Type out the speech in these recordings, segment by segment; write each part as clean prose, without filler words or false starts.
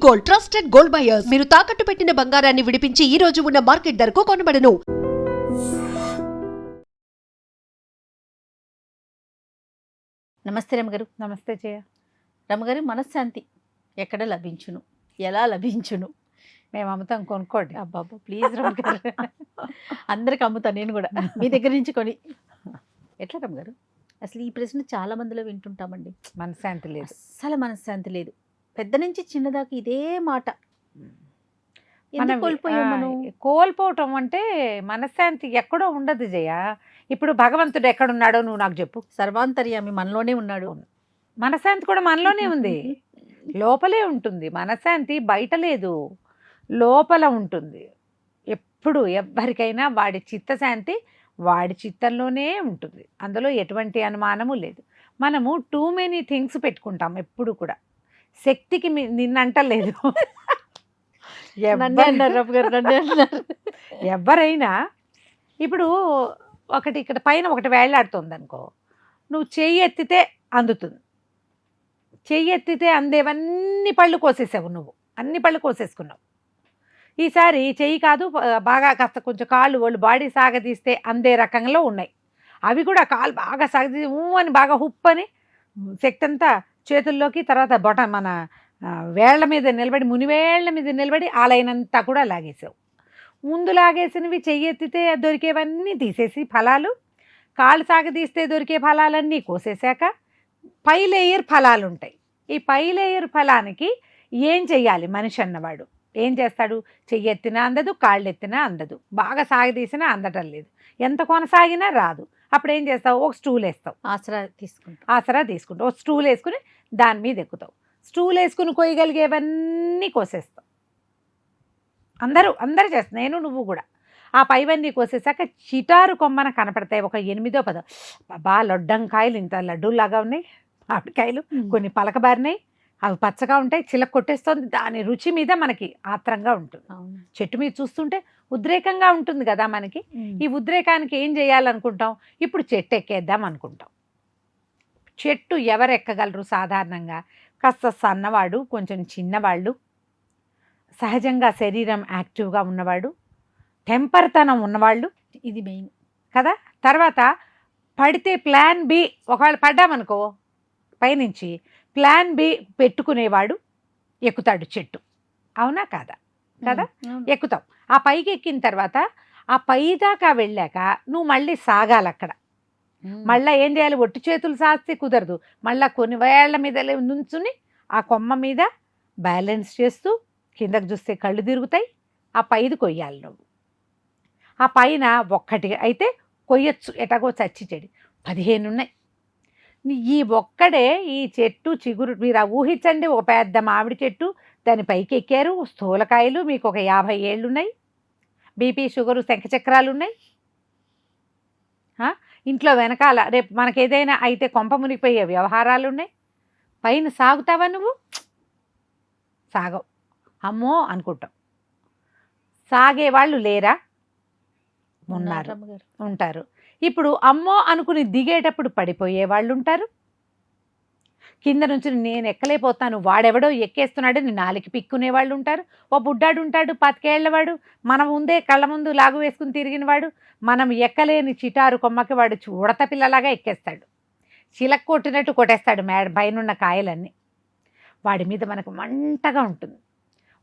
Gold, trusted gold buyers. మీరు తాకట్టు పెట్టిన బంగారాన్ని విడిపించి ఈ రోజు ఉన్న మార్కెట్ ధరకు కొనబడను. నమస్తే రమగారు. నమస్తే జయ. రమగారు, మనశ్శాంతి ఎక్కడ లభించును, ఎలా లభించును? మేము అమ్ముతాం, కొనుక్కోండి. అబ్బాబ్బా ప్లీజ్ రమగారు, అందరికి అమ్ముతాను నేను కూడా మీ దగ్గర నుంచి కొని. ఎట్లా రమగారు, అసలు ఈ ప్రశ్న చాలా మందిలో వింటుంటామండి. మనశ్శాంతి లేదు, అస్సలు మనశ్శాంతి లేదు. పెద్ద నుంచి చిన్నదాకా ఇదే మాట. మనం కోల్పోయాం మనం. కోల్పోవటం అంటే మనశ్శాంతి ఎక్కడో ఉండదు జయ. ఇప్పుడు భగవంతుడు ఎక్కడున్నాడో నువ్వు నాకు చెప్పు. సర్వాంతర్యామి మనలోనే ఉన్నాడు. మనశ్శాంతి కూడా మనలోనే ఉంది, లోపలే ఉంటుంది. మనశ్శాంతి బయట లేదు, లోపల ఉంటుంది. ఎప్పుడు ఎవ్వరికైనా వాడి చిత్తశాంతి వాడి చిత్తంలోనే ఉంటుంది, అందులో ఎటువంటి అనుమానము లేదు. మనము టూ మెనీ థింగ్స్ పెట్టుకుంటాం ఎప్పుడు కూడా. శక్తికి నిన్నంటలేదు, ఎవరైనా ఇప్పుడు ఒకటి ఇక్కడ పైన ఒకటి వేళ్లాడుతుంది అనుకో, నువ్వు చెయ్యి ఎత్తితే అందుతుంది. చెయ్యి ఎత్తితే అందేవన్నీ పళ్ళు కోసేసావు, నువ్వు అన్ని పళ్ళు కోసేసుకున్నావు. ఈసారి చెయ్యి కాదు, బాగా కాస్త కొంచెం కాళ్ళు వాళ్ళు బాడీ సాగదీస్తే అందే రకంలో ఉన్నాయి. అవి కూడా కాళ్ళు బాగా సాగదీసి అని బాగా హుప్పని శక్తి అంతా చేతుల్లోకి, తర్వాత మన వేళ్ల మీద నిలబడి, మునివేళ్ల మీద నిలబడి ఆ లైన్ అంతా కూడా లాగేసావు. ముందు లాగేసినవి చెయ్యెత్తితే దొరికేవన్నీ తీసేసి ఫలాలు, కాళ్ళు సాగదీస్తే దొరికే ఫలాలన్నీ కోసేశాక పై లేయర్ ఫలాలు ఉంటాయి. ఈ పై లేయర్ ఫలానికి ఏం చెయ్యాలి మనిషి అన్నవాడు? ఏం చేస్తాడు? చెయ్యెత్తినా అందదు, కాళ్ళు ఎత్తినా అందదు, బాగా సాగదీసినా అందటం లేదు, ఎంత కొనసాగినా రాదు. అప్పుడు ఏం చేస్తావు? ఒక స్టూల్ వేస్తావు, ఆసరా తీసుకుంటావు. ఒక స్టూల్ వేసుకుని దాని మీద ఎక్కుతావు. స్టూల్ వేసుకుని కొయ్యగలిగేవన్నీ కోసేస్తావు. అందరూ చేస్తావు, నేను నువ్వు కూడా. ఆ పైవన్నీ కోసేసాక చిటారు కొమ్మన కనపడతాయి ఒక 8 10. బాగా లొడ్డంకాయలు, ఇంత లడ్డూలాగా ఉన్నాయి, మామిడికాయలు కొన్ని పలకబారినాయి, అవి పచ్చగా ఉంటాయి, చిలక కొట్టేస్తుంది. దాని రుచి మీద మనకి ఆత్రంగా ఉంటుంది. చెట్టు మీద చూస్తుంటే ఉద్రేకంగా ఉంటుంది కదా మనకి. ఈ ఉద్రేకానికి ఏం చేయాలనుకుంటాం? ఇప్పుడు చెట్టు ఎక్కేద్దాం అనుకుంటాం. చెట్టు ఎవరు ఎక్కగలరు సాధారణంగా? కాస్త సన్నవాడు, కొంచెం చిన్నవాళ్ళు, సహజంగా శరీరం యాక్టివ్గా ఉన్నవాడు, టెంపర్తనం ఉన్నవాళ్ళు, ఇది మెయిన్ కదా. తర్వాత పడితే ప్లాన్ బి, ఒకవేళ పడ్డామనుకో పైనుంచి, ప్లాన్ బి పెట్టుకునేవాడు ఎక్కుతాడు చెట్టు. అవునా కాదా? కదా, ఎక్కుతాం. ఆ పైకి ఎక్కిన తర్వాత ఆ పై దాకా వెళ్ళాక నువ్వు మళ్ళీ సాగాలి అక్కడ. మళ్ళీ ఏం చేయాలి? ఒట్టి చేతులు సాస్తే కుదరదు. మళ్ళీ కొన్ని వేళ్ల మీద నుంచుని ఆ కొమ్మ మీద బ్యాలెన్స్ చేస్తూ కిందకు చూస్తే కళ్ళు తిరుగుతాయి. ఆ పైది కొయ్యాలి నువ్వు. ఆ పైన ఒక్కటి అయితే కొయ్యొచ్చు, ఎటాగో చచ్చి చెడి 15 ఉన్నాయి. ఈ ఒక్కడే ఈ చెట్టు చిగురు. మీరు ఊహించండి, ఒక పెద్ద మామిడి చెట్టు, దాని పైకి ఎక్కారు, స్థూలకాయలు, మీకు ఒక 50 ఏళ్ళు ఉన్నాయి, బీపీ షుగరు శంఖచక్రాలు ఉన్నాయి, ఇంట్లో వెనకాల రేపు మనకేదైనా అయితే కొంప మునిగిపోయే వ్యవహారాలు ఉన్నాయి. పైన సాగుతావా నువ్వు? సాగవు, అమ్మో అనుకుంటాం. సాగేవాళ్ళు లేరా? ఉన్నారు, ఉంటారు. ఇప్పుడు అమ్మో అనుకుని దిగేటప్పుడు పడిపోయే వాళ్ళు ఉంటారు. కింద నుంచి నేను ఎక్కలేకపోతాను, వాడెవడో ఎక్కేస్తున్నాడని నాలికి పిక్కునే వాళ్ళు ఉంటారు. ఓ బుడ్డాడు ఉంటాడు, 10 ఏళ్లవాడు, మన ముందే కళ్ళ ముందు లాగు వేసుకుని తిరిగినవాడు, మనం ఎక్కలేని చిటారు కొమ్మకి వాడు ఉడత పిల్లలాగా ఎక్కేస్తాడు, చిలక కొట్టినట్టు కొట్టేస్తాడు పైనున్న కాయలన్నీ. వాడి మీద మనకు మంటగా ఉంటుంది,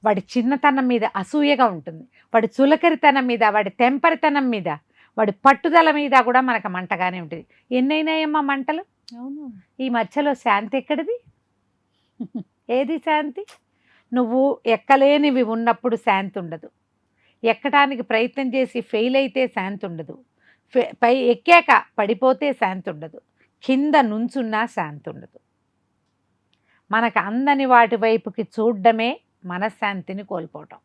వాడి చిన్నతనం మీద అసూయగా ఉంటుంది, వాడి చులకరితనం మీద, వాడి తెంపరితనం మీద, వాడి పట్టుదల మీద కూడా మనకు మంటగానే ఉంటుంది. ఎన్నైనాయమ్మా మంటలు. అవును. ఈ మధ్యలో శాంతి ఎక్కడిది? ఏది శాంతి? నువ్వు ఎక్కలేనివి ఉన్నప్పుడు శాంతి ఉండదు, ఎక్కడానికి ప్రయత్నం చేసి ఫెయిల్ అయితే శాంతి ఉండదు, పై ఎక్కాక పడిపోతే శాంతి ఉండదు, కింద నుంచున్నా శాంతి ఉండదు. మనకు అందని వాటి వైపుకి చూడడమే మనశ్శాంతిని కోల్పోవటం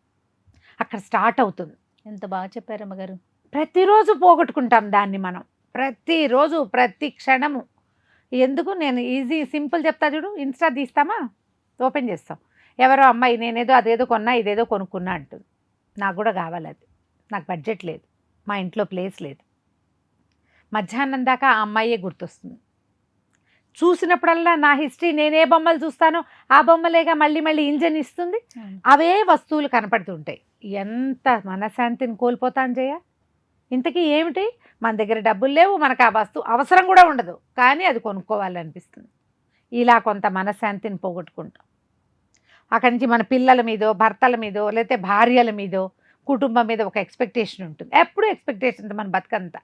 అక్కడ స్టార్ట్ అవుతుంది. ఎంత బాగా చెప్పారు అమ్మగారు. ప్రతిరోజు పోగొట్టుకుంటాం దాన్ని మనం, ప్రతిరోజు ప్రతి క్షణము. ఎందుకు? నేను సింపుల్ చెప్తా చూడు. ఇన్స్టా తీస్తామా, ఓపెన్ చేస్తాం, ఎవరో అమ్మాయి నేనేదో అదేదో కొన్నా ఇదేదో కొనుక్కున్నా అంటుంది. నాకు కూడా కావాలి అది, నాకు బడ్జెట్ లేదు, మా ఇంట్లో ప్లేస్ లేదు. మధ్యాహ్నం దాకా ఆ అమ్మాయే గుర్తొస్తుంది. చూసినప్పుడల్లా నా హిస్టరీ నేనే బొమ్మలు చూస్తానో ఆ బొమ్మలేగా మళ్ళీ మళ్ళీ ఇంజన్ ఇస్తుంది. అవే వస్తువులు కనపడుతుంటాయి. ఎంత మనశ్శాంతిని కోల్పోతాను జయ. ఇంతకీ ఏమిటి, మన దగ్గర డబ్బులు లేవు, మనకు ఆ వస్తువు అవసరం కూడా ఉండదు, కానీ అది కొనుక్కోవాలనిపిస్తుంది. ఇలా కొంత మనశ్శాంతిని పోగొట్టుకుంటాం. అక్కడి నుంచి మన పిల్లల మీదో, భర్తల మీదో, లేకపోతే భార్యల మీదో, కుటుంబం మీద ఒక ఎక్స్పెక్టేషన్ ఉంటుంది. ఎప్పుడు ఎక్స్పెక్టేషన్ మన బతుకంతా.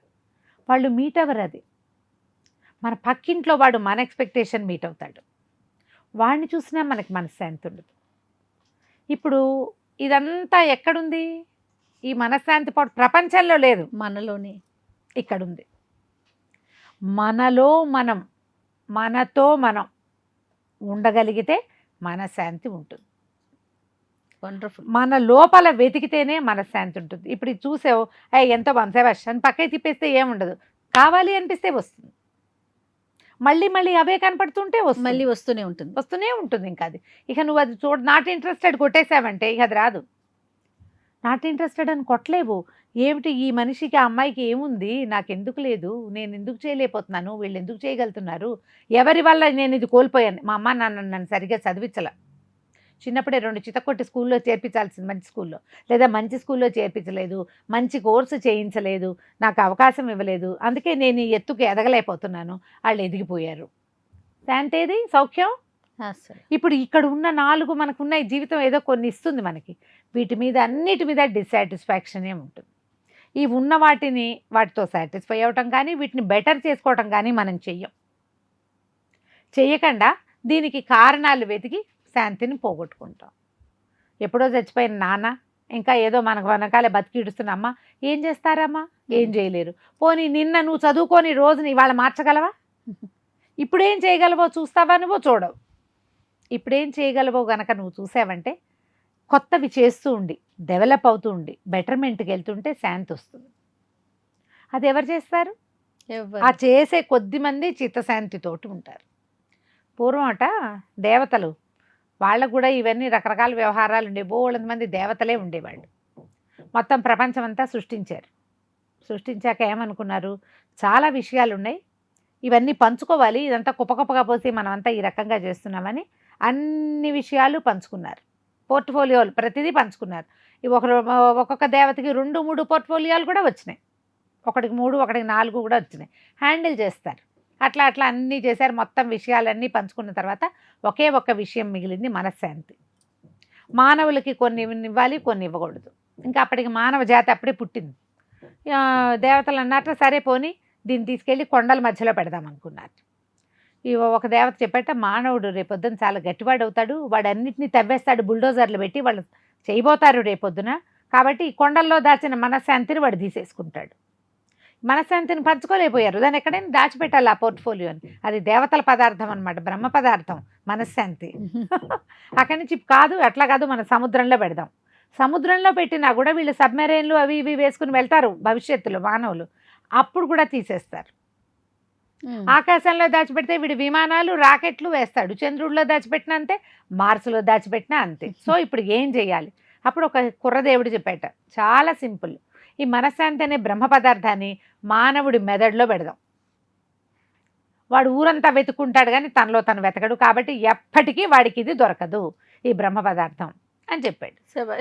వాళ్ళు మీట్ అవ్వరు. అది మన పక్కింట్లో వాడు మన ఎక్స్పెక్టేషన్ మీట్ అవుతాడు. వాడిని చూసినా మనకి మనశ్శాంతి ఉండదు. ఇప్పుడు ఇదంతా ఎక్కడుంది? ఈ మనశ్శాంతి పాటు ప్రపంచంలో లేదు, మనలోనే ఇక్కడుంది. మనలో మనం, మనతో మనం ఉండగలిగితే మనశ్శాంతి ఉంటుంది. వండర్ఫుల్. మన లోపల వెతికితేనే మనశ్శాంతి ఉంటుంది. ఇప్పుడు ఇది చూసావు, ఎంతో వంశవశ అని పక్కకి తిప్పేస్తే ఏముండదు, కావాలి అనిపిస్తే వస్తుంది. మళ్ళీ మళ్ళీ అవే కనపడుతుంటే మళ్ళీ వస్తూనే ఉంటుంది. ఇంకా అది ఇక నువ్వు అది నాట్ ఇంట్రెస్టెడ్ కొట్టేసావంటే ఇక అది రాదు. నాట్ ఇంట్రెస్టెడ్ అని కొట్టలేవు. ఏమిటి ఈ మనిషికి, ఆ అమ్మాయికి ఏముంది, నాకు ఎందుకు లేదు, నేను ఎందుకు చేయలేకపోతున్నాను, వీళ్ళు ఎందుకు చేయగలుగుతున్నారు, ఎవరి వల్ల నేను ఇది కోల్పోయాను. మా అమ్మ నాన్న నన్ను సరిగ్గా చదివించలే, చిన్నప్పుడే 2 చితకొట్టి స్కూల్లో చేర్పించాల్సింది, మంచి స్కూల్లో, లేదా మంచి స్కూల్లో చేర్పించలేదు, మంచి కోర్సు చేయించలేదు, నాకు అవకాశం ఇవ్వలేదు, అందుకే నేను ఈ ఎత్తుకు ఎదగలేకపోతున్నాను, వాళ్ళు ఎదిగిపోయారు. శాంతేది సౌఖ్యం. ఇప్పుడు ఇక్కడ ఉన్న 4 మనకున్న ఈ జీవితం ఏదో కొన్ని ఇస్తుంది మనకి, వీటి మీద అన్నిటి మీద డిస్సాటిస్ఫాక్షనే ఉంటుంది. ఈ ఉన్న వాటితో సాటిస్ఫై అవ్వటం కానీ, వీటిని బెటర్ చేసుకోవటం కానీ మనం చెయ్యకుండా దీనికి కారణాలు వెతికి శాంతిని పోగొట్టుకుంటాం. ఎప్పుడో చచ్చిపోయిన నాన్న, ఇంకా ఏదో మనకు వెనకాలే బతికిడుస్తున్న అమ్మ ఏం చేస్తారమ్మా, ఏం చేయలేరు. పోనీ నిన్న నువ్వు చదువుకొని రోజుని ఇవాళ మార్చగలవా? ఇప్పుడేం చేయగలవో చూస్తావా? నువ్వు చూడవు. ఇప్పుడేం చేయగలవో గనక నువ్వు చూసావంటే కొత్తవి చేస్తూ ఉండి, డెవలప్ అవుతూ ఉండి, బెటర్మెంట్కి వెళ్తుంటే శాంతి వస్తుంది. అది ఎవరు చేస్తారు? ఆ చేసే కొద్ది మంది చిత్తశాంతితోటి ఉంటారు. పూర్వం దేవతలు, వాళ్ళకు కూడా ఇవన్నీ రకరకాల వ్యవహారాలు ఉండేవి. బోళ్ళంత మంది దేవతలే ఉండేవాళ్ళు. మొత్తం ప్రపంచం అంతా సృష్టించారు. సృష్టించాక ఏమనుకున్నారు, చాలా విషయాలు ఉన్నాయి, ఇవన్నీ పంచుకోవాలి, ఇదంతా కుప్పకుప్పగా పోసి మనమంతా ఈ రకంగా చేస్తున్నామని అన్ని విషయాలు పంచుకున్నారు. పోర్ట్ఫోలియోలు ప్రతిదీ పంచుకున్నారు. ఒక్కొక్క దేవతకి 2-3 పోర్ట్ఫోలియోలు కూడా వచ్చినాయి. ఒకటికి 3, ఒకటికి 4 కూడా వచ్చినాయి. హ్యాండిల్ చేస్తారు. అట్లా అన్నీ చేశారు. మొత్తం విషయాలన్నీ పంచుకున్న తర్వాత ఒకే ఒక్క విషయం మిగిలింది, మనశ్శాంతి. మానవులకి కొన్ని ఇవ్వాలి, కొన్ని ఇవ్వకూడదు. ఇంకా అప్పటికి మానవ జాతి అప్పుడే పుట్టింది. దేవతలు అన్నట్టు సరే పోని దీన్ని తీసుకెళ్ళి కొండల మధ్యలో పెడదాం అనుకున్నారు. ఒక దేవత చెప్పేట, మానవుడు రేపొద్దున చాలా గట్టివాడు అవుతాడు, వాడు అన్నింటినీ తవ్వేస్తాడు, బుల్డోజర్లు పెట్టి వాళ్ళు చేయబోతారు రేపొద్దున, కాబట్టి ఈ కొండల్లో దాచిన మనశ్శాంతిని వాడు తీసేసుకుంటాడు. మనశ్శాంతిని పంచుకోలేకపోయారు. దాన్ని ఎక్కడైనా దాచిపెట్టాలి ఆ పోర్ట్ఫోలియోని. అది దేవతల పదార్థం అనమాట, బ్రహ్మ పదార్థం మనశ్శాంతి. అక్కడి నుంచి కాదు, అట్లా కాదు, మన సముద్రంలో పెడదాం. సముద్రంలో పెట్టినా కూడా వీళ్ళు సబ్మెరైన్లు అవి ఇవి వేసుకుని వెళ్తారు భవిష్యత్తులో మానవులు, అప్పుడు కూడా తీసేస్తారు. ఆకాశంలో దాచిపెడితే వీడు విమానాలు, రాకెట్లు వేస్తాడు. చంద్రుడిలో దాచిపెట్టినా అంతే, మార్సులో దాచిపెట్టినా అంతే. సో ఇప్పుడు ఏం చేయాలి? అప్పుడు ఒక కుర్రదేవుడు చెప్పేట, చాలా సింపుల్, ఈ మనశ్శాంతి అనే బ్రహ్మ పదార్థాన్ని మానవుడి మెదడులో పెడదాం. వాడు ఊరంతా వెతుక్కుంటాడు కానీ తనలో తను వెతకడు, కాబట్టి ఎప్పటికీ వాడికి ఇది దొరకదు ఈ బ్రహ్మ పదార్థం అని చెప్పాడు.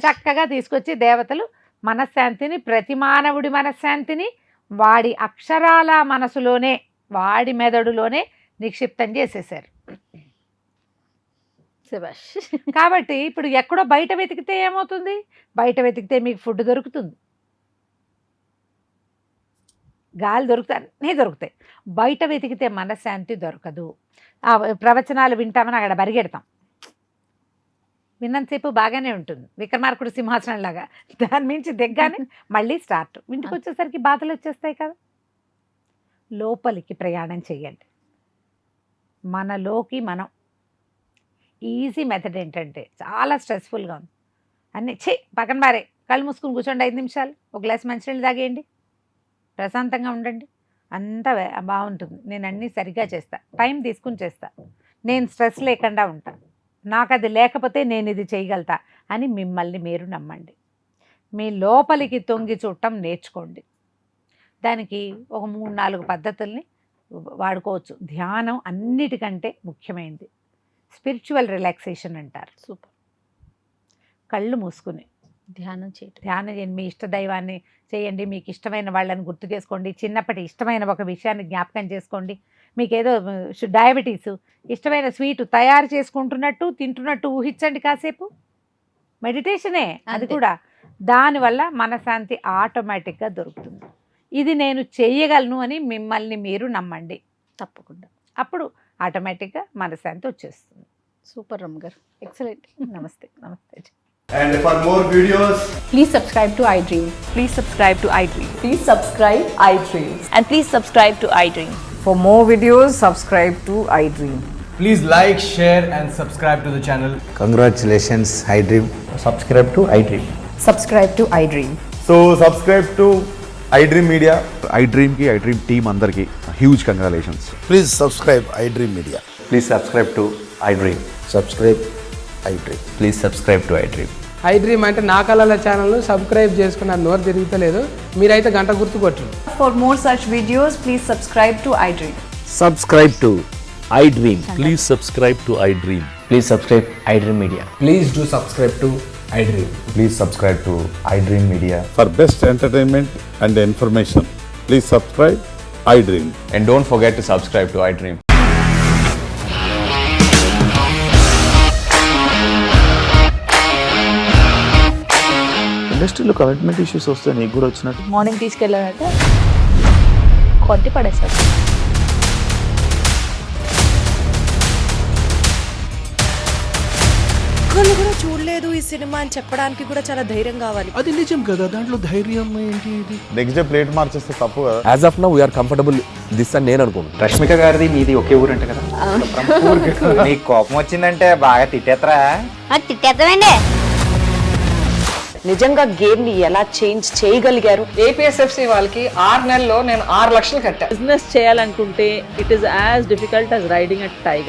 చక్కగా తీసుకొచ్చి దేవతలు మనశ్శాంతిని, ప్రతి మానవుడి మనశ్శాంతిని వాడి అక్షరాల మనసులోనే, వాడి మెదడులోనే నిక్షిప్తం చేసేసారు. కాబట్టి ఇప్పుడు ఎక్కడో బయట వెతికితే ఏమవుతుంది? బయట వెతికితే మీకు ఫుడ్ దొరుకుతుంది, గాలి దొరుకుతాయి, అన్నీ దొరుకుతాయి. బయట వెతికితే మనశ్శాంతి దొరకదు. ఆ ప్రవచనాలు వింటామని అక్కడ పరిగెడతాం, విన్నంతసేపు బాగానే ఉంటుంది, విక్రమార్కుడు సింహాసనం లాగా. దాని మించి దిగ్గానే మళ్ళీ స్టార్ట్. ఇంటికి వచ్చేసరికి బాధలు వచ్చేస్తాయి కదా. లోపలికి ప్రయాణం చేయండి, మనలోకి మనం. ఈజీ మెథడ్ ఏంటంటే, చాలా స్ట్రెస్ఫుల్గా ఉంది అన్నీ పక్కన బారే, కళ్ళు మూసుకుని కూర్చోండి 5 నిమిషాలు, ఒక గ్లాస్ మంచినీళ్ళు తాగేయండి, ప్రశాంతంగా ఉండండి, అంతా బాగుంటుంది. నేను అన్నీ సరిగ్గా చేస్తా, టైం తీసుకుని చేస్తా, నేను స్ట్రెస్ లేకుండా ఉంటా, నాకు అది లేకపోతే నేను ఇది చేయగలుగుతా అని మిమ్మల్ని మీరు నమ్మండి. మీ లోపలికి తొంగి చూడటం నేర్చుకోండి. దానికి ఒక 3-4 పద్ధతుల్ని వాడుకోవచ్చు. ధ్యానం అన్నిటికంటే ముఖ్యమైనది. స్పిరిచువల్ రిలాక్సేషన్ అంటారు. సూపర్. కళ్ళు మూసుకుని ధ్యానం చేయటం. ధ్యానం చేయండి, మీ ఇష్ట దైవాన్ని చేయండి, మీకు ఇష్టమైన వాళ్ళని గుర్తు చేసుకోండి, చిన్నప్పటి ఇష్టమైన ఒక విషయాన్ని జ్ఞాపకం చేసుకోండి. మీకు ఏదో డయాబెటీస్, ఇష్టమైన స్వీట్ తయారు చేసుకుంటున్నట్టు తింటున్నట్టు ఊహించండి కాసేపు. మెడిటేషనే అది అంతే. కూడా. దానివల్ల మనశ్శాంతి ఆటోమేటిక్గా దొరుకుతుంది. ఇది నేను చేయగలను అని మిమ్మల్ని మీరు నమ్మండి. తప్పకుండా. అప్పుడు ఆటోమేటిక్గా మనశ్శాంతి వచ్చేస్తుంది. సూపర్ రమ్మ గారు, ఎక్సలెంట్. నమస్తే. నమస్తే. And for more videos, Please subscribe to iDream. Please subscribe to iDream. Please subscribe iDream. And please subscribe to iDream. For more videos, subscribe to iDream. please like, share and subscribe to the channel. Congratulations, iDream. Subscribe to iDream. Subscribe to iDream. So subscribe to iDream Media. iDream ki iDream team అందరికి huge congratulations. Please subscribe iDream Media. Please subscribe to iDream. Subscribe iDream. Please subscribe to iDream. iDream అంటే నా కళల ఛానల్ను subscribe చేసుకున్న నోరు తిరుగుతలేదు. మీరైతే గంట గుర్తు కొట్టండి. For more such videos, please subscribe to iDream. Subscribe to iDream. Please subscribe to iDream. Please subscribe iDream Media. Please do subscribe to iDream. Please subscribe to iDream Media. For best entertainment and information, please subscribe iDream. And don't forget to subscribe to iDream. ఇండస్ట్రీలో commitment issues వస్తే నీకు కూడా వచ్చినట్టు morning తీసుకెళ్ళారంటే కొట్టి పడేస్తారు. ఒక్కళ్ళు కూడా చూడలేదు ఈ సినిమా అని చెప్పడానికి కూడా చాలా ధైర్యం కావాలి. అది నిజం కదా, దాంట్లో ధైర్యం ఏంటి? ఇది నెక్స్ట్ డే ప్లేట్ మార్చేస్తే తప్పు కదా. As of now, we are comfortable this అని నేను అనుకుంటున్నాను. రష్మిక గారిది మీది ఒకే ఊరంట కదా? నీకు కోపం వచ్చిందంటే బాగా తిట్టేత్తరా? తిట్టేద్దామండి. నిజంగా గేమ్ ని ఎలా చేంజ్ చేయగలిగారు? ఏపీఎస్ఎఫ్సి వాళ్ళకి 6 నెలల్లో నేను 6 లక్షలు కట్టా. బిజినెస్ చేయాలనుకుంటే it is as difficult as riding a tiger.